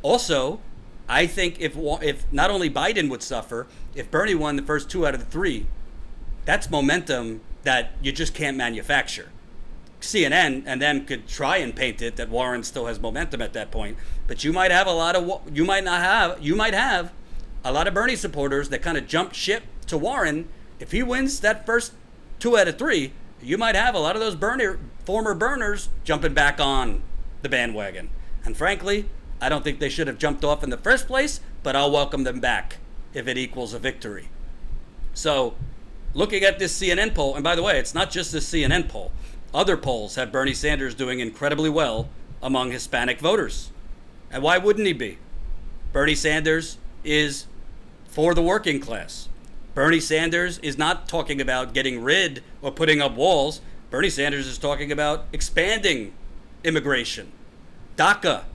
Also, I think if not only Biden would suffer, if Bernie won the first two out of the three, that's momentum that you just can't manufacture. CNN and them could try and paint it that Warren still has momentum at that point, but you might have a lot of Bernie supporters that kind of jump ship to Warren. If he wins that first two out of three, you might have a lot of those former burners jumping back on the bandwagon. And frankly, I don't think they should have jumped off in the first place, but I'll welcome them back if it equals a victory. So, looking at this CNN poll, and by the way, it's not just this CNN poll. Other polls have Bernie Sanders doing incredibly well among Hispanic voters. And why wouldn't he be? Bernie Sanders is for the working class. Bernie Sanders is not talking about getting rid or putting up walls. Bernie Sanders is talking about expanding immigration, DACA,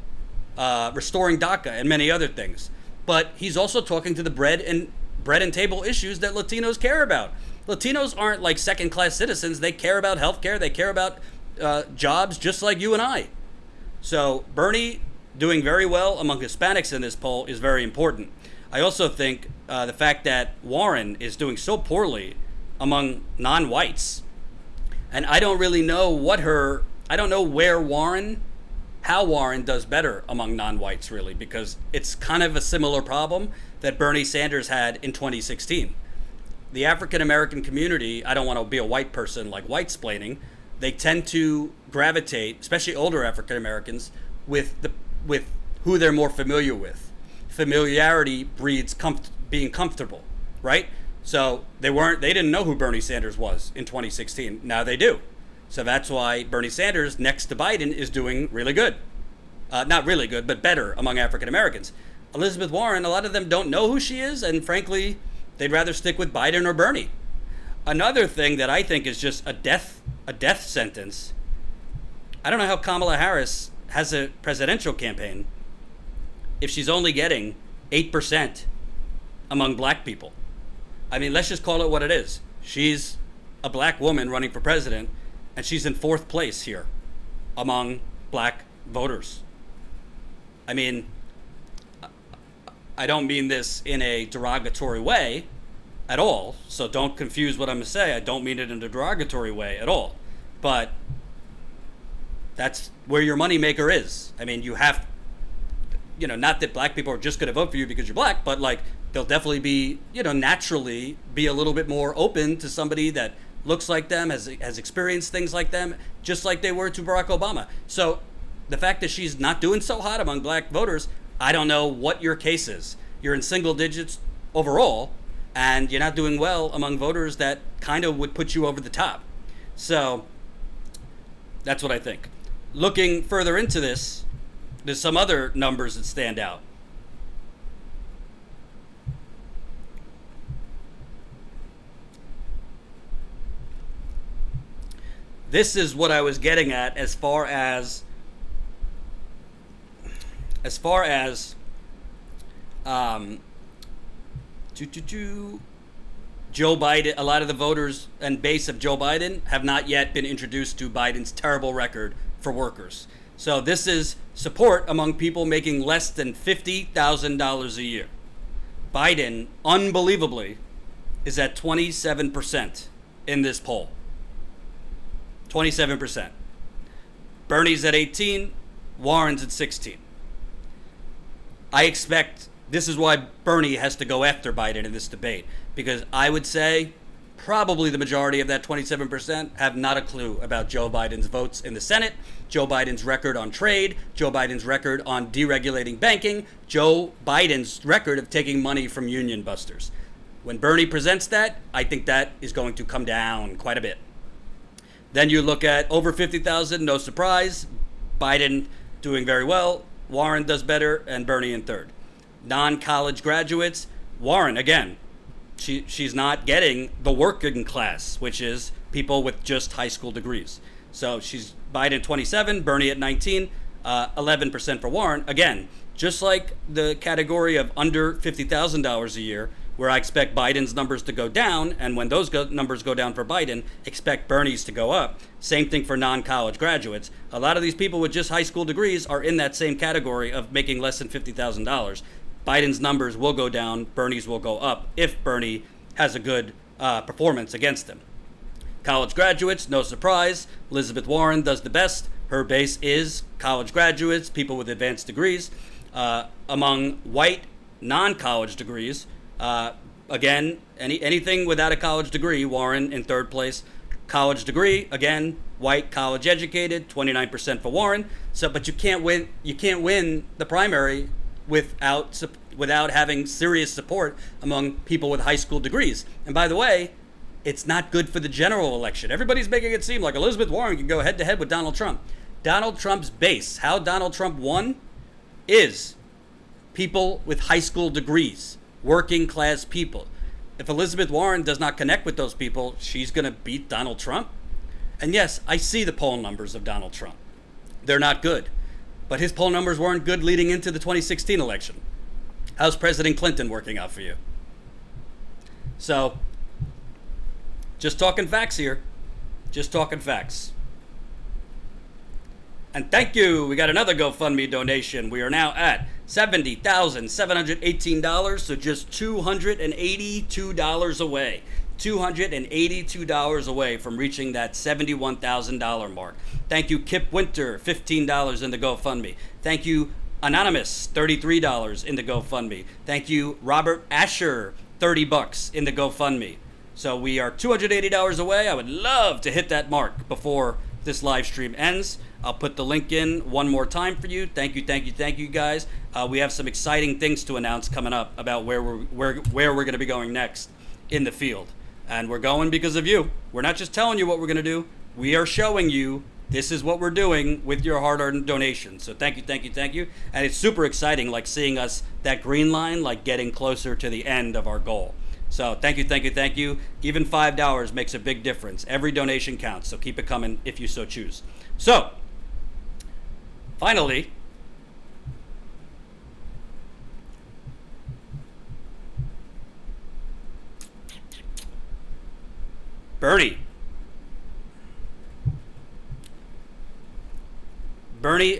restoring DACA, and many other things. But he's also talking to the bread and table issues that Latinos care about. Latinos aren't like second-class citizens. They care about healthcare. They care about jobs just like you and I. So Bernie doing very well among Hispanics in this poll is very important. I also think the fact that Warren is doing so poorly among non-whites, and I don't really know how Warren does better among non-whites really, because it's kind of a similar problem that Bernie Sanders had in 2016. The African American community, I don't want to be a white person like white-splaining, they tend to gravitate, especially older African Americans, with who they're more familiar with. Familiarity breeds being comfortable, right? So they didn't know who Bernie Sanders was in 2016. Now they do. So that's why Bernie Sanders, next to Biden, is doing really good. Not really good, but better among African Americans. Elizabeth Warren, a lot of them don't know who she is, and frankly, they'd rather stick with Biden or Bernie. Another thing that I think is just a death sentence. I don't know how Kamala Harris has a presidential campaign if she's only getting 8% among black people. I mean, let's just call it what it is. She's a black woman running for president, and she's in fourth place here among black voters. I mean, I don't mean this in a derogatory way at all, so don't confuse what I'm going to say. I don't mean it in a derogatory way at all. But that's where your moneymaker is. I mean, you have, not that black people are just going to vote for you because you're black, but like they'll definitely be, naturally be a little bit more open to somebody that looks like them, has experienced things like them, just like they were to Barack Obama. So the fact that she's not doing so hot among black voters, I don't know what your case is. You're in single digits overall, and you're not doing well among voters that kind of would put you over the top. So that's what I think. Looking further into this, there's some other numbers that stand out. This is what I was getting at as far as Joe Biden. A lot of the voters and base of Joe Biden have not yet been introduced to Biden's terrible record for workers. So this is support among people making less than $50,000 a year. Biden, unbelievably, is at 27% in this poll. 27%. Bernie's at 18, Warren's at 16. I expect this is why Bernie has to go after Biden in this debate, because I would say probably the majority of that 27% have not a clue about Joe Biden's votes in the Senate, Joe Biden's record on trade, Joe Biden's record on deregulating banking, Joe Biden's record of taking money from union busters. When Bernie presents that, I think that is going to come down quite a bit. Then you look at over 50,000, no surprise. Biden doing very well. Warren does better, and Bernie in third. Non-college graduates, Warren, again, she's not getting the working class, which is people with just high school degrees. So she's Biden 27, Bernie at 19, 11% for Warren. Again, just like the category of under $50,000 a year, where I expect Biden's numbers to go down, and when those numbers go down for Biden, expect Bernie's to go up. Same thing for non-college graduates. A lot of these people with just high school degrees are in that same category of making less than $50,000. Biden's numbers will go down, Bernie's will go up if Bernie has a good performance against them. College graduates, no surprise, Elizabeth Warren does the best. Her base is college graduates, people with advanced degrees. Among white non-college degrees, again, anything without a college degree, Warren in third place. College degree, again, white college educated, 29% for Warren. So, but you can't win the primary without having serious support among people with high school degrees. And by the way, it's not good for the general election. Everybody's making it seem like Elizabeth Warren can go head to head with Donald Trump. Donald Trump's base, how Donald Trump won, is people with high school degrees, working class people. If Elizabeth Warren does not connect with those people, she's going to beat Donald Trump. And yes, I see the poll numbers of Donald Trump. They're not good. But his poll numbers weren't good leading into the 2016 election. How's President Clinton working out for you? So, just talking facts here. Just talking facts. And thank you. We got another GoFundMe donation. We are now at $70,718, so just $282 away. $282 away from reaching that $71,000 mark. Thank you, Kip Winter, $15 in the GoFundMe. Thank you, Anonymous, $33 in the GoFundMe. Thank you, Robert Asher, $30 in the GoFundMe. So we are $280 away. I would love to hit that mark before this live stream ends. I'll put the link in one more time for you. Thank you, guys. We have some exciting things to announce coming up about where we're going to be going next in the field. And we're going because of you. We're not just telling you what we're going to do. We are showing you this is what we're doing with your hard-earned donations. So thank you. And it's super exciting, like seeing us, that green line, like getting closer to the end of our goal. So thank you. Even $5 makes a big difference. Every donation counts, so keep it coming if you so choose. So, finally, Bernie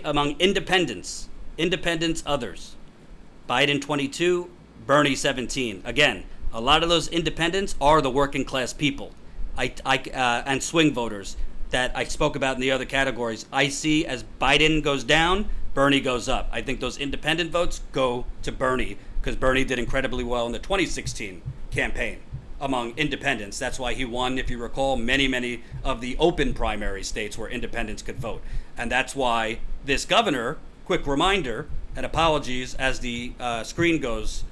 among independents others. Biden 22, Bernie 17. Again, a lot of those independents are the working class people and swing voters that I spoke about in the other categories. I see as Biden goes down, Bernie goes up. I think those independent votes go to Bernie because Bernie did incredibly well in the 2016 campaign among independents. That's why he won, if you recall, many of the open primary states where independents could vote. And that's why this governor, quick reminder, and apologies as the screen goes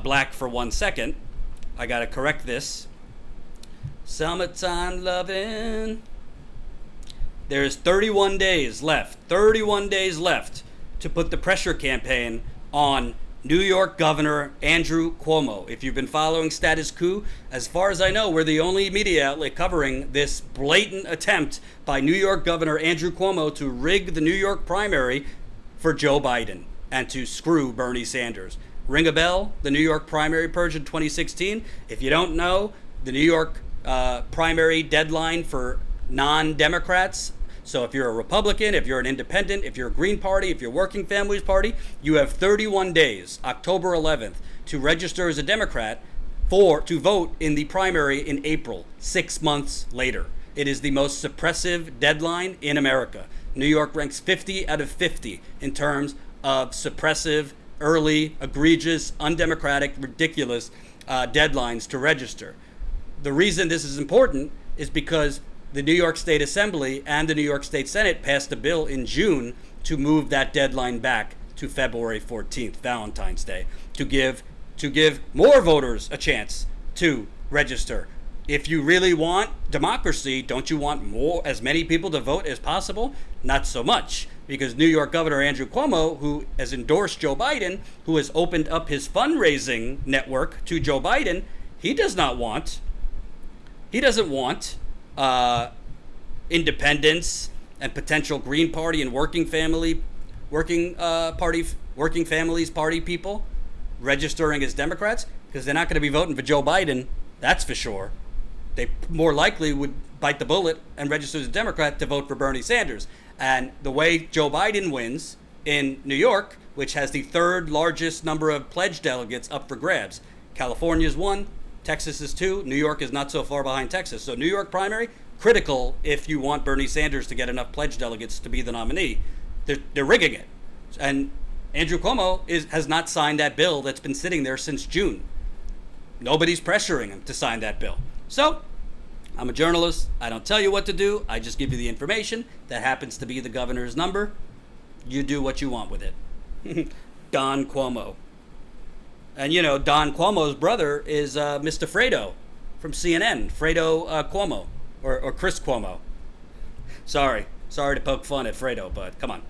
black for 1 second. I got to correct this. Summertime lovin'. There's 31 days left to put the pressure campaign on New York Governor Andrew Cuomo. If you've been following Status Coup, as far as I know, we're the only media outlet covering this blatant attempt by New York Governor Andrew Cuomo to rig the New York primary for Joe Biden and to screw Bernie Sanders. Ring a bell, the New York primary purge in 2016. If you don't know, the New York primary deadline for non-Democrats. So if you're a Republican, if you're an independent, if you're a Green Party, if you're Working Families Party, you have 31 days, October 11th, to register as a Democrat to vote in the primary in April, 6 months later. It is the most suppressive deadline in America. New York ranks 50 out of 50 in terms of suppressive, early, egregious, undemocratic, ridiculous deadlines to register. The reason this is important is because the New York State Assembly and the New York State Senate passed a bill in June to move that deadline back to February 14th, Valentine's Day, to give more voters a chance to register. If you really want democracy, don't you want as many people to vote as possible? Not so much, because New York Governor Andrew Cuomo, who has endorsed Joe Biden, who has opened up his fundraising network to Joe Biden, he doesn't want independents and potential Green Party and working families party people registering as Democrats, because they're not going to be voting for Joe Biden, that's for sure. They more likely would bite the bullet and register as a Democrat to vote for Bernie Sanders. And the way Joe Biden wins in New York, which has the third largest number of pledge delegates up for grabs, California's 1, Texas is 2, New York is not so far behind Texas. So New York primary, critical if you want Bernie Sanders to get enough pledge delegates to be the nominee. They're rigging it. And Andrew Cuomo has not signed that bill that's been sitting there since June. Nobody's pressuring him to sign that bill. So, I'm a journalist. I don't tell you what to do. I just give you the information. That happens to be the governor's number. You do what you want with it. Don Cuomo. And you know, Don Cuomo's brother is Mr. Fredo from CNN. Fredo Cuomo. Or Chris Cuomo. Sorry to poke fun at Fredo, but come on.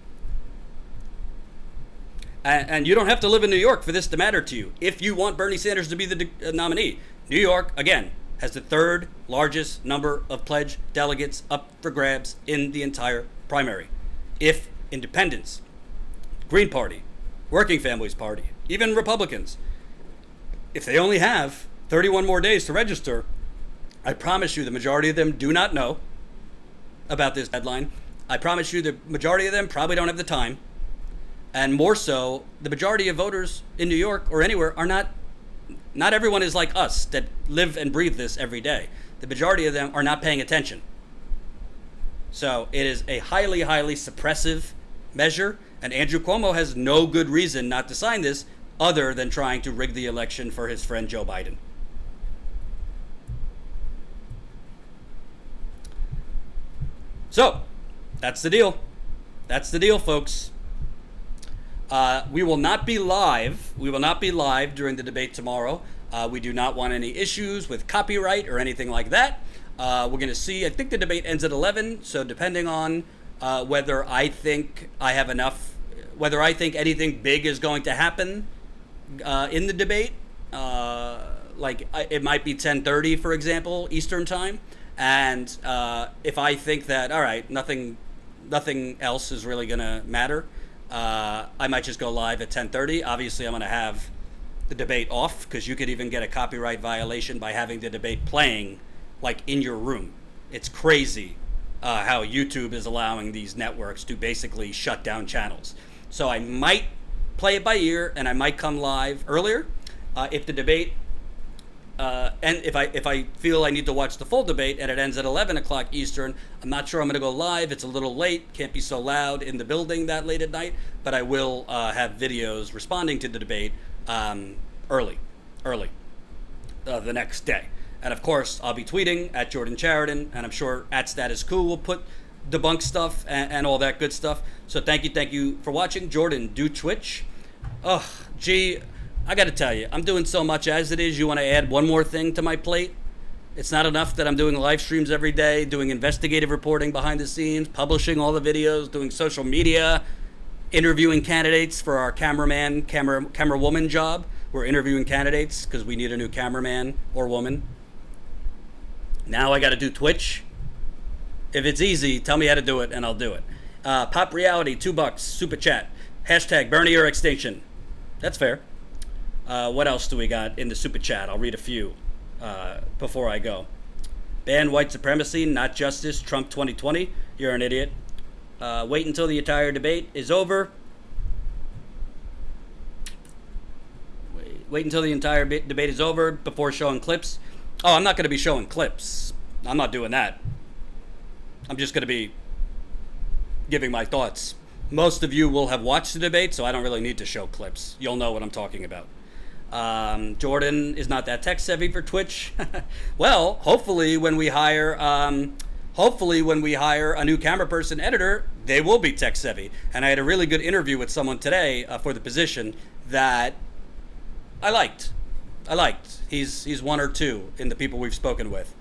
And you don't have to live in New York for this to matter to you. If you want Bernie Sanders to be the nominee, New York, again, has the third largest number of pledge delegates up for grabs in the entire primary. If independents, Green Party, Working Families Party, even Republicans, if they only have 31 more days to register, I promise you the majority of them do not know about this deadline. I promise you the majority of them probably don't have the time. And more so, the majority of voters in New York or anywhere are not everyone is like us that live and breathe this every day. The majority of them are not paying attention. So it is a highly, highly suppressive measure, and Andrew Cuomo has no good reason not to sign this other than trying to rig the election for his friend Joe Biden. So, that's the deal. That's the deal, folks. We will not be live. We will not be live during the debate tomorrow. We do not want any issues with copyright or anything like that. We're going to see. I think the debate ends at 11. So depending on whether I think I have enough, whether I think anything big is going to happen in the debate, it might be 10:30, for example, Eastern time. And if I think that, all right, nothing else is really going to matter, I might just go live at 10:30. Obviously, I'm going to have the debate off, because you could even get a copyright violation by having the debate playing like in your room. It's crazy how YouTube is allowing these networks to basically shut down channels. So I might play it by ear, and I might come live earlier if the debate and if I feel I need to watch the full debate and it ends at 11 o'clock Eastern. I'm not sure I'm going to go live. It's a little late. Can't be so loud in the building that late at night. But I will have videos responding to the debate early the next day. And of course, I'll be tweeting at Jordan Chariton, and I'm sure at Status Coup will put debunk stuff and all that good stuff. So thank you for watching. Jordan, do Twitch. Oh, gee. I got to tell you, I'm doing so much as it is. You want to add one more thing to my plate? It's not enough that I'm doing live streams every day, doing investigative reporting behind the scenes, publishing all the videos, doing social media, interviewing candidates for our camera woman job. We're interviewing candidates because we need a new cameraman or woman. Now I got to do Twitch. If it's easy, tell me how to do it and I'll do it. Pop Reality, $2, super chat. Hashtag Bernie or extinction. That's fair. What else do we got in the super chat? I'll read a few before I go. Ban white supremacy, not justice. Trump 2020. You're an idiot. Wait until the entire debate is over. Wait until the entire debate is over before showing clips. Oh, I'm not going to be showing clips. I'm not doing that. I'm just going to be giving my thoughts. Most of you will have watched the debate, so I don't really need to show clips. You'll know what I'm talking about. Jordan is not that tech savvy for Twitch. Well, hopefully when we hire a new camera person editor, they will be tech savvy. And I had a really good interview with someone today for the position that I liked. I liked. He's one or two in the people we've spoken with,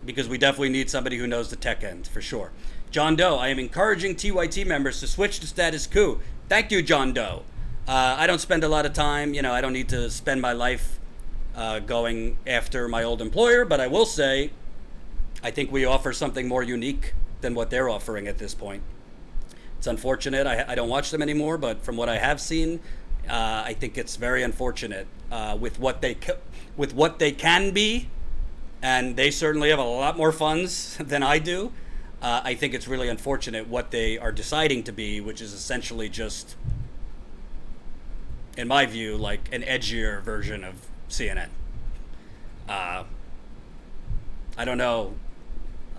because we definitely need somebody who knows the tech end for sure. John Doe, I am encouraging TYT members to switch to Status Coup. Thank you, John Doe. I don't spend a lot of time, I don't need to spend my life going after my old employer, but I will say I think we offer something more unique than what they're offering at this point. It's unfortunate. I don't watch them anymore, but from what I have seen, I think it's very unfortunate with what they can be, and they certainly have a lot more funds than I do. I think it's really unfortunate what they are deciding to be, which is essentially just, in my view, like an edgier version of CNN. I don't know.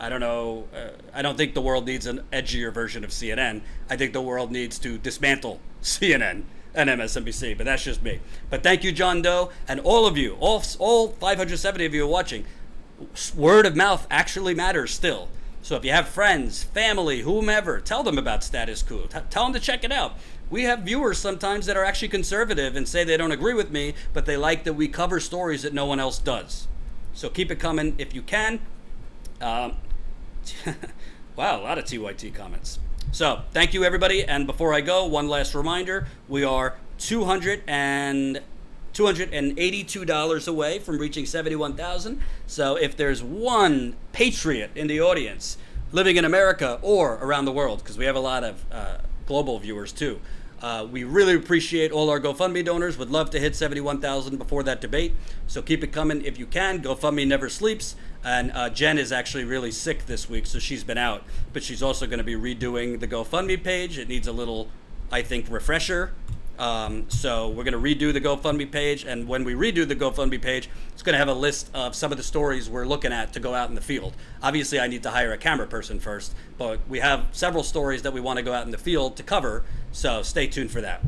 I don't think the world needs an edgier version of CNN. I think the world needs to dismantle CNN and MSNBC, but that's just me. But thank you, John Doe, and all of you, all 570 of you watching. Word of mouth actually matters still. So if you have friends, family, whomever, tell them about Status Coup. Tell them to check it out. We have viewers sometimes that are actually conservative and say they don't agree with me, but they like that we cover stories that no one else does. So keep it coming if you can. Wow, a lot of TYT comments. So thank you, everybody. And before I go, one last reminder, we are $282 away from reaching 71,000. So if there's one patriot in the audience living in America or around the world, because we have a lot of global viewers too, we really appreciate all our GoFundMe donors. Would love to hit 71,000 before that debate. So keep it coming if you can. GoFundMe never sleeps. And Jen is actually really sick this week, so she's been out. But she's also going to be redoing the GoFundMe page. It needs a little, I think, refresher. So we're going to redo the GoFundMe page. And when we redo the GoFundMe page, it's going to have a list of some of the stories we're looking at to go out in the field. Obviously, I need to hire a camera person first. But we have several stories that we want to go out in the field to cover. So stay tuned for that.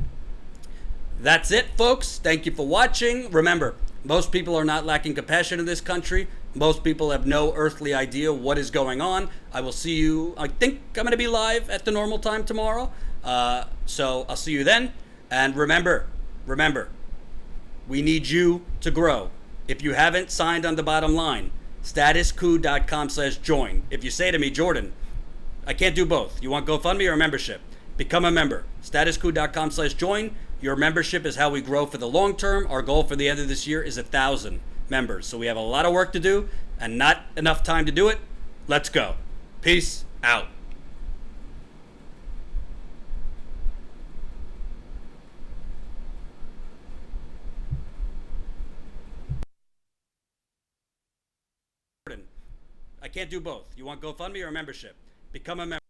That's it, folks. Thank you for watching. Remember, most people are not lacking compassion in this country. Most people have no earthly idea what is going on. I will see you, I think I'm going to be live at the normal time tomorrow. So I'll see you then. And remember, we need you to grow. If you haven't signed on the bottom line, statuscoup.com/join. If you say to me, Jordan, I can't do both. You want GoFundMe or a membership? Become a member. statuscoup.com/join. Your membership is how we grow for the long term. Our goal for the end of this year is 1,000 members. So we have a lot of work to do and not enough time to do it. Let's go. Peace out. I can't do both. You want GoFundMe or a membership? Become a member.